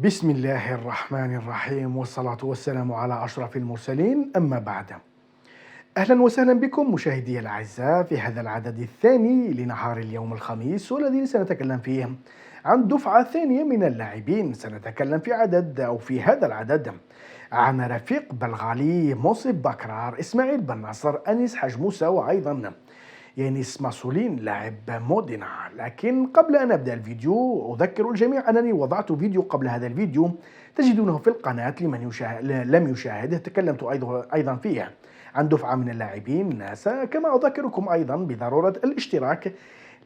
بسم الله الرحمن الرحيم والصلاة والسلام على أشرف المرسلين، أما بعد. أهلا وسهلا بكم مشاهدي الأعزاء في هذا العدد الثاني لنهار اليوم الخميس، والذي سنتكلم فيه عن دفعة ثانية من اللاعبين. سنتكلم في هذا العدد عن رفيق بلغالي، موسى بكرار، إسماعيل بن نصر، أنيس حاج موسى، وأيضا يانيس ماسولين لاعب مودينا. لكن قبل أن أبدأ الفيديو أذكر الجميع أنني وضعت فيديو قبل هذا الفيديو تجدونه في القناة لمن لم يشاهده. تكلمت أيضا فيه عن دفعة من اللاعبين. كما أذكركم أيضا بضرورة الاشتراك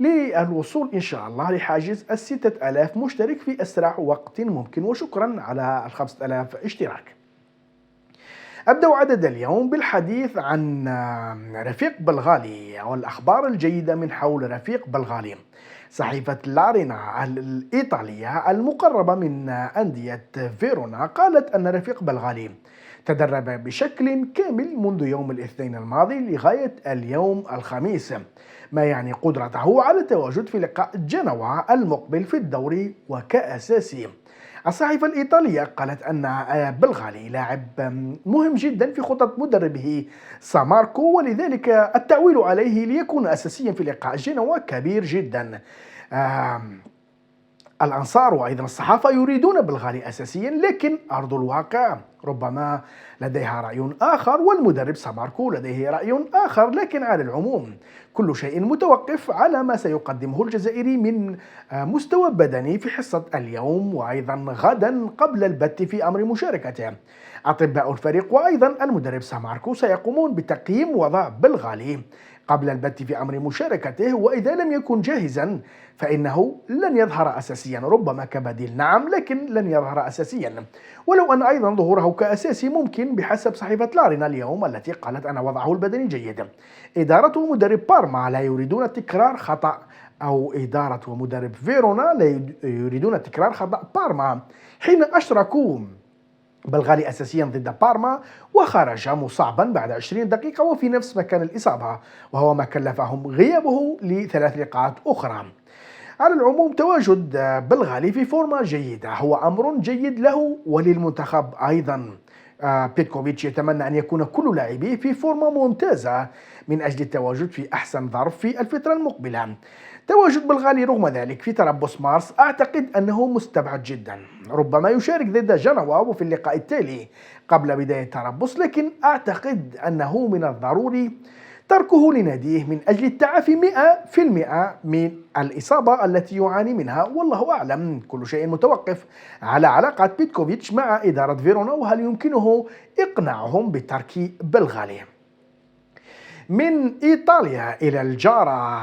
للوصول إن شاء الله لحاجز 6000 مشترك في أسرع وقت ممكن، وشكرا على 5000 اشتراك. أبدأ عدد اليوم بالحديث عن رفيق بلغالي والأخبار الجيدة من حول رفيق بلغالي. صحيفة لارينا الإيطالية المقربة من أندية فيرونا قالت أن رفيق بلغالي تدرب بشكل كامل منذ يوم الاثنين الماضي لغاية اليوم الخميس، ما يعني قدرته على التواجد في لقاء جنوا المقبل في الدوري وكأساسي. الصحيفة الإيطالية قالت أن بلغالي لاعب مهم جدا في خطط مدربه ساماركو، ولذلك التعويل عليه ليكون أساسيا في لقاء جنوا كبير جدا. الأنصار وأيضا الصحافة يريدون بلغالي أساسيا، لكن أرض الواقع ربما لديها رأي آخر، والمدرب ساماركو لديه رأي آخر. لكن على العموم كل شيء متوقف على ما سيقدمه الجزائري من مستوى بدني في حصة اليوم وأيضا غدا قبل البت في أمر مشاركته. أطباء الفريق وأيضا المدرب ساماركو سيقومون بتقييم وضع بلغالي قبل البت في أمر مشاركته، وإذا لم يكن جاهزا فإنه لن يظهر أساسيا، ربما كبديل نعم، لكن لن يظهر أساسيا. ولو أن أيضا ظهوره كأساسي ممكن بحسب صحيفة لارينا اليوم التي قالت أن وضعه البدني جيد. إدارة ومدرب بارما لا يريدون تكرار خطأ، أو إدارة ومدرب فيرونا لا يريدون تكرار خطأ بارما حين أشركوا بلغالي أساسيا ضد بارما وخرج مصابا بعد 20 دقيقة وفي نفس مكان الإصابة، وهو ما كلفهم غيابه ل3 لقاءات أخرى. على العموم تواجد بلغالي في فورمة جيدة هو أمر جيد له وللمنتخب أيضا. بيتكوفيتش يتمنى أن يكون كل لاعبيه في فورمة ممتازة من أجل التواجد في أحسن ظرف في الفترة المقبلة. تواجد بلغالي رغم ذلك في تربص مارس أعتقد أنه مستبعد جدا، ربما يشارك ضد جنوا وفي اللقاء التالي قبل بداية تربص، لكن أعتقد أنه من الضروري تركه لناديه من أجل التعافي 100% من الإصابة التي يعاني منها. والله أعلم، كل شيء متوقف على علاقة بيتكوفيتش مع إدارة فيرونا وهل يمكنه إقناعهم بترك بلغالي. من إيطاليا إلى الجارة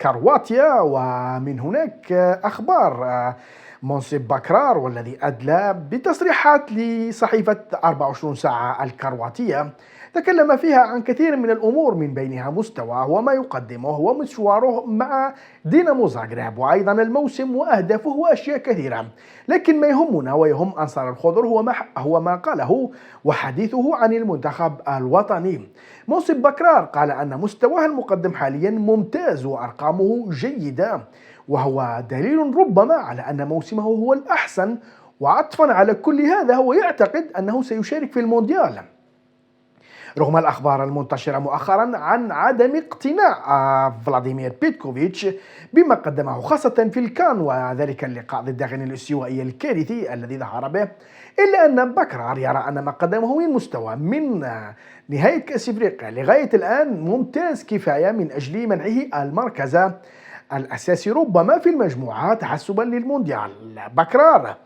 كرواتيا، ومن هناك أخبار موسى بكرار، والذي أدلى بتصريحات لصحيفة 24 ساعة الكرواتية تكلم فيها عن كثير من الأمور، من بينها مستواه وما يقدمه ومشواره مع دينامو زاغرب وأيضا الموسم وأهدافه وأشياء كثيرة. لكن ما يهمنا ويهم أنصار الخضر هو ما قاله وحديثه عن المنتخب الوطني. موسى بكرار قال أن مستواه المقدم حاليا ممتاز وأرقامه جيدة، وهو دليل ربما على أن موسمه هو الأحسن. وعطفا على كل هذا هو يعتقد أنه سيشارك في المونديال، رغم الأخبار المنتشرة مؤخرا عن عدم اقتناع فلاديمير بيتكوفيتش بما قدمه خاصة في الكان وذلك اللقاء ضد غينيا الاستوائية الكارثي الذي ظهر به. إلا أن بكرار يرى أن ما قدمه من مستوى من نهاية كأس إفريقيا لغاية الآن ممتاز كفاية من أجل منعه المركز الأساسي ربما في المجموعة تحسبا للمونديال. بكرار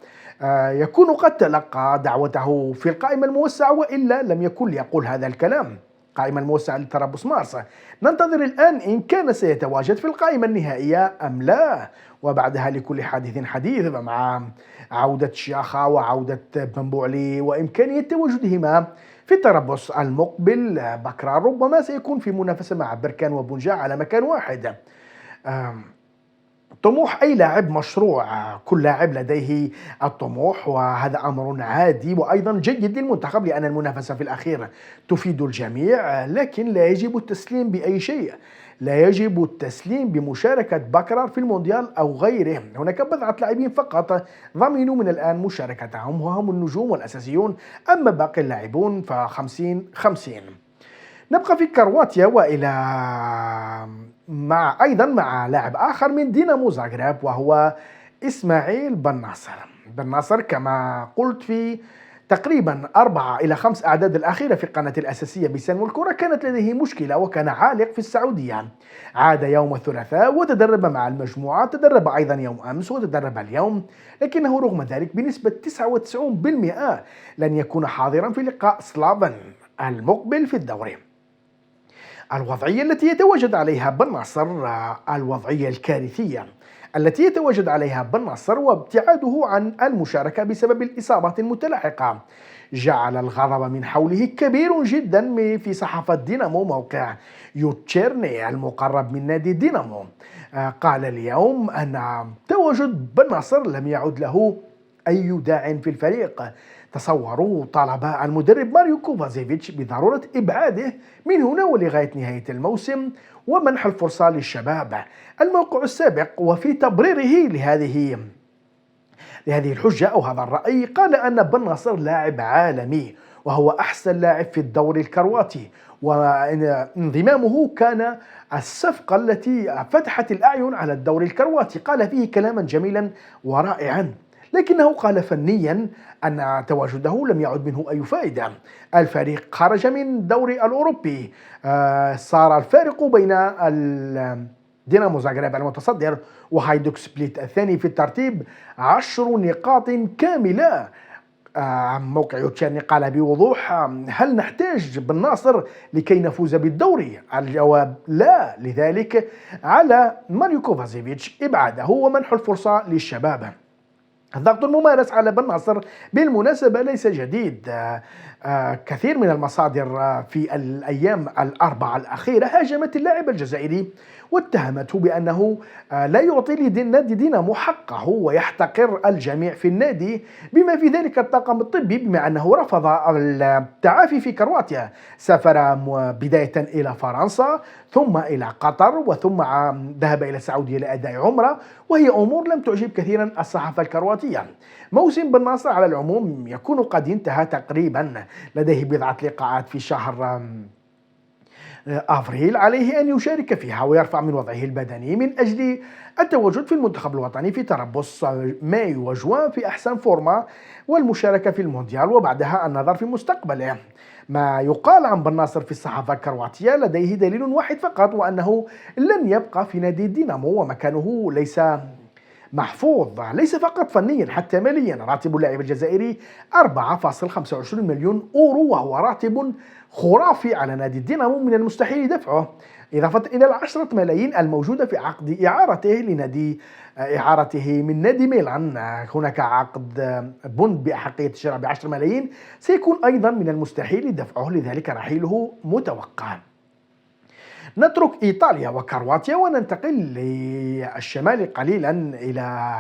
يكون قد تلقى دعوته في القائمة الموسعة، وإلا لم يكن ليقول هذا الكلام. قائمة الموسعة لتربص مارس، ننتظر الآن إن كان سيتواجد في القائمة النهائية أم لا، وبعدها لكل حديث حديث مع عودة شياخة وعودة بنبوعلي وإمكانية تواجدهما في تربص المقبل. بكرار ربما سيكون في منافسة مع بركان وبنجاع على مكان واحد. طموح أي لاعب مشروع، كل لاعب لديه الطموح وهذا أمر عادي وأيضا جيد للمنتخب، لأن المنافسة في الأخير تفيد الجميع، لكن لا يجب التسليم بأي شيء. لا يجب التسليم بمشاركة بكرر في المونديال أو غيره. هناك بضعة لاعبين فقط ضمنوا من الآن مشاركتهم وهم النجوم والأساسيون، أما باقي اللاعبون ف50-50. نبقى في كرواتيا وإلى مع لاعب آخر من دينامو زاغرب، وهو إسماعيل بن ناصر. بن ناصر كما قلت في تقريبا 4 إلى 5 أعداد الأخيرة في قناة الأساسية بسن والكرة كانت لديه مشكلة وكان عالق في السعودية. عاد يوم الثلاثاء وتدرب مع المجموعة، تدرب أيضا يوم أمس وتدرب اليوم، لكنه رغم ذلك بنسبة 99% لن يكون حاضرا في لقاء سلافن المقبل في الدوري. الوضعية التي يتواجد عليها بن ناصر الوضعية الكارثية التي يتواجد عليها بن ناصر وابتعاده عن المشاركة بسبب الإصابات المتلاحقة جعل الغضب من حوله كبير جدا في صحافة دينامو. موقع يوتشيرني المقرب من نادي دينامو قال اليوم أن تواجد بن ناصر لم يعد له أي داع في الفريق. تصوروا طالب المدرب ماريو كوفازيفيتش بضرورة إبعاده من هنا ولغاية نهاية الموسم ومنح الفرصة للشباب. الموقع السابق وفي تبريره لهذه الحجة أو هذا الرأي قال أن بن ناصر لاعب عالمي وهو أحسن لاعب في الدوري الكرواتي، وانضمامه كان الصفقة التي فتحت الأعين على الدوري الكرواتي. قال فيه كلاما جميلا ورائعا، لكنه قال فنيا أن تواجده لم يعد منه أي فائدة. الفريق خرج من الدوري الأوروبي، صار الفارق بين دينامو زاغرب المتصدر وهايدوك سبليت الثاني في الترتيب 10 نقاط كاملة. موقع يوتشيرني قال بوضوح: هل نحتاج بن ناصر لكي نفوز بالدوري؟ الجواب لا، لذلك على ماريو كوفازيفيتش إبعاده ومنح الفرصة للشباب. الضغط الممارس على بن ناصر بالمناسبة ليس جديد. كثير من المصادر في الأيام الأربعة الأخيرة هاجمت اللاعب الجزائري واتهمته بأنه لا يعطي لنادي دينامو حقه ويحتقر الجميع في النادي بما في ذلك الطاقم الطبي، بما أنه رفض التعافي في كرواتيا. سافر بداية إلى فرنسا ثم إلى قطر وثم ذهب إلى السعودية لأداء عمرة، وهي أمور لم تعجب كثيرا الصحافة الكرواتية. موسم بن ناصر على العموم يكون قد انتهى تقريبا، لديه بضعة لقاءات في شهر أفريل عليه أن يشارك فيها ويرفع من وضعه البدني من أجل التواجد في المنتخب الوطني في تربص مايو وجوان في أحسن فورما والمشاركة في المونديال وبعدها النظر في مستقبله. ما يقال عن بن ناصر في الصحافة الكرواتية لديه دليل واحد فقط، وأنه لن يبقى في نادي دينامو ومكانه ليس محفوظ، ليس فقط فنيا حتى ماليا. راتب اللاعب الجزائري 4.25 مليون أورو، وهو راتب خرافي على نادي الدينامو من المستحيل دفعه، إضافة إلى 10 ملايين الموجودة في عقد إعارته من نادي ميلان. هناك عقد بوند بأحقية الشراء ب10 ملايين سيكون أيضا من المستحيل دفعه، لذلك رحيله متوقع. نترك إيطاليا وكرواتيا وننتقل للشمال قليلا إلى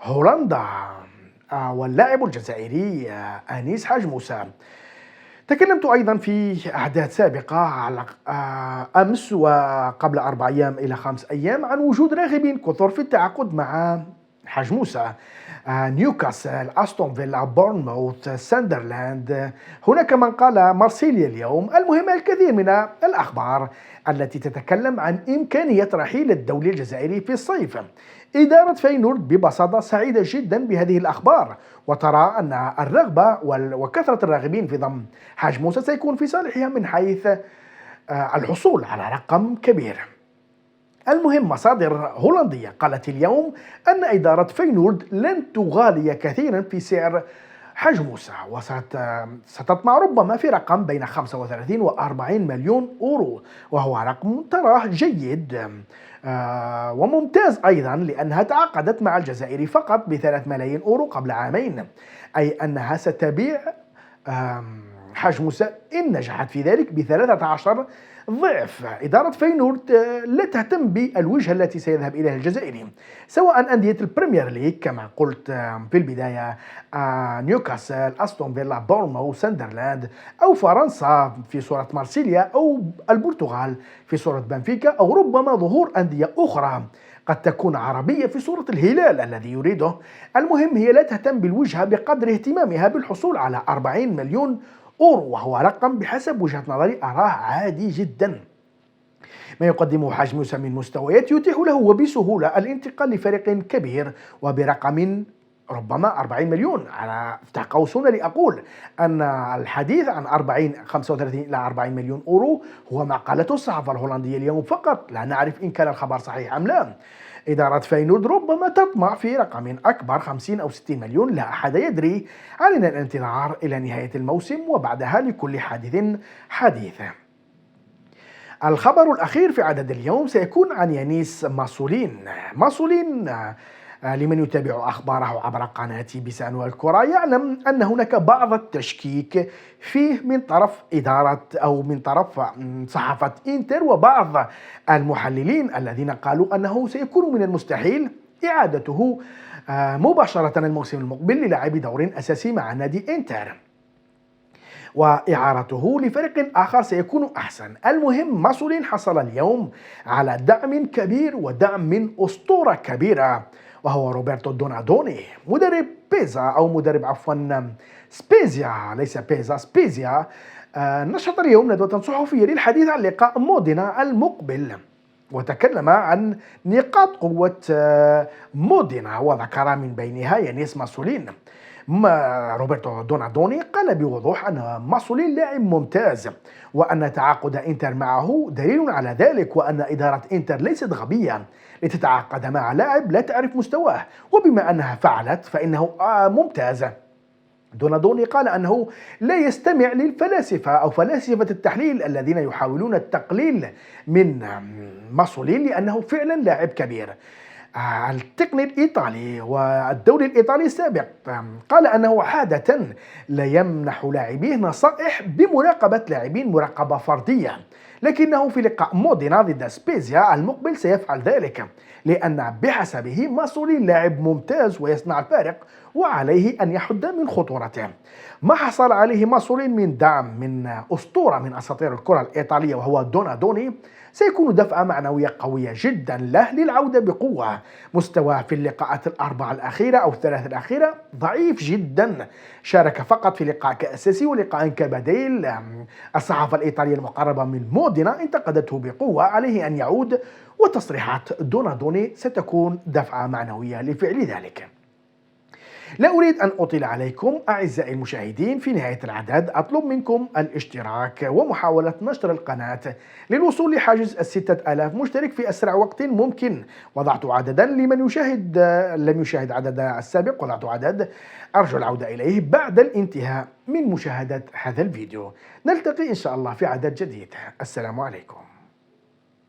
هولندا واللاعب الجزائري أنيس حاج موسى. تكلمت أيضا في أعداد سابقة على أمس وقبل 4 أيام إلى 5 أيام عن وجود راغبين كثر في التعاقد مع حاج موسى. نيوكاسل، أستون فيلا، بورنموث، ساندرلاند، هناك من قال مارسيليا اليوم. المهم الكثير من الأخبار التي تتكلم عن إمكانية رحيل الدولي الجزائري في الصيف. إدارة فينورد ببساطة سعيدة جدا بهذه الأخبار، وترى أن الرغبة وكثرة الراغبين في ضم حاج موسى سيكون في صالحها من حيث الحصول على رقم كبير. المهم مصادر هولندية قالت اليوم أن إدارة فينورد لن تغالي كثيرا في سعر حاج موسى، وستطمع ربما في رقم بين 35 و 40 مليون أورو، وهو رقم تراه جيد وممتاز أيضا، لأنها تعاقدت مع الجزائر فقط ب3 ملايين أورو قبل عامين، أي أنها ستبيع حاج موسى إن نجحت في ذلك ب13 ضعف. إدارة فينورد لا تهتم بالوجهة التي سيذهب إليها الجزائري، سواء أندية البريمير ليج كما قلت في البداية، نيوكاسل، أستون فيلا، بورنموث، ساندرلاند، أو فرنسا في صورة مارسيليا، أو البرتغال في صورة بنفيكا، أو ربما ظهور أندية أخرى قد تكون عربية في صورة الهلال الذي يريده. المهم هي لا تهتم بالوجهة بقدر اهتمامها بالحصول على 40 مليون أورو، وهو رقم بحسب وجهة نظري أراه عادي جدا. ما يقدمه حاج موسى من مستويات يتيح له وبسهولة الانتقال لفريق كبير وبرقم ربما 40 مليون. على افتح قوس هنا لأقول أن الحديث عن 35 إلى 40 مليون أورو هو ما قالته الصحافة الهولندية اليوم فقط، لا نعرف إن كان الخبر صحيح أم لا. إدارة فينورد ربما تطمع في رقم أكبر 50 أو 60 مليون، لا أحد يدري. علينا الانتظار إلى نهاية الموسم وبعدها لكل حادث حديث. الخبر الأخير في عدد اليوم سيكون عن يانيس ماسولين. لمن يتابع أخباره عبر قناة بيسان والكرة يعلم أن هناك بعض التشكيك فيه من طرف إدارة أو من طرف صحافة إنتر وبعض المحللين الذين قالوا أنه سيكون من المستحيل إعادته مباشرة الموسم المقبل للعب دور أساسي مع نادي إنتر، وإعارته لفريق آخر سيكون أحسن. المهم ماسولين حصل اليوم على دعم كبير ودعم من أسطورة كبيرة، وهو روبرتو دونادوني مدرب بيزا أو مدرب سبيزيا، ليس بيزا، سبيزيا. نشط اليوم ندوة صحفية للحديث عن لقاء مودينا المقبل، وتكلم عن نقاط قوة مودينا وذكر من بينها يانيس ماسولين. روبرتو دونادوني قال بوضوح أن ماسولين لاعب ممتاز، وأن تعاقد إنتر معه دليل على ذلك، وأن إدارة إنتر ليست غبية لتتعاقد مع لاعب لا تعرف مستواه، وبما أنها فعلت فإنه ممتاز. دونادوني قال أنه لا يستمع للفلاسفة أو فلاسفة التحليل الذين يحاولون التقليل من ماسولين لأنه فعلا لاعب كبير. التقني الإيطالي والدوري الإيطالي السابق قال أنه عادة لا يمنح لاعبيه نصائح بمراقبة لاعبين مراقبة فردية، لكنه في لقاء مودينا ضد سبيزيا المقبل سيفعل ذلك، لأن بحسبه ماسولين لاعب ممتاز ويصنع الفارق، وعليه أن يحد من خطورته. ما حصل عليه ماسولين من دعم من أسطورة من أساطير الكرة الإيطالية وهو دونادوني سيكون دفعة معنوية قوية جدا له للعودة بقوة. مستواه في اللقاءات الأربعة الأخيرة أو الثلاث الأخيرة ضعيف جدا، شارك فقط في لقاء كأساسي ولقاء كبديل. الصحافة الإيطالية المقربة من مودينا انتقدته بقوة، عليه أن يعود، وتصريحات دونادوني ستكون دفعة معنوية لفعل ذلك. لا أريد أن أطيل عليكم أعزائي المشاهدين، في نهاية العدد أطلب منكم الاشتراك ومحاولة نشر القناة للوصول لحاجز 6000 مشترك في أسرع وقت ممكن. وضعت عددا لمن لم يشاهد عدد السابق، وضعت عدد أرجو العودة إليه بعد الانتهاء من مشاهدة هذا الفيديو. نلتقي إن شاء الله في عدد جديد. السلام عليكم.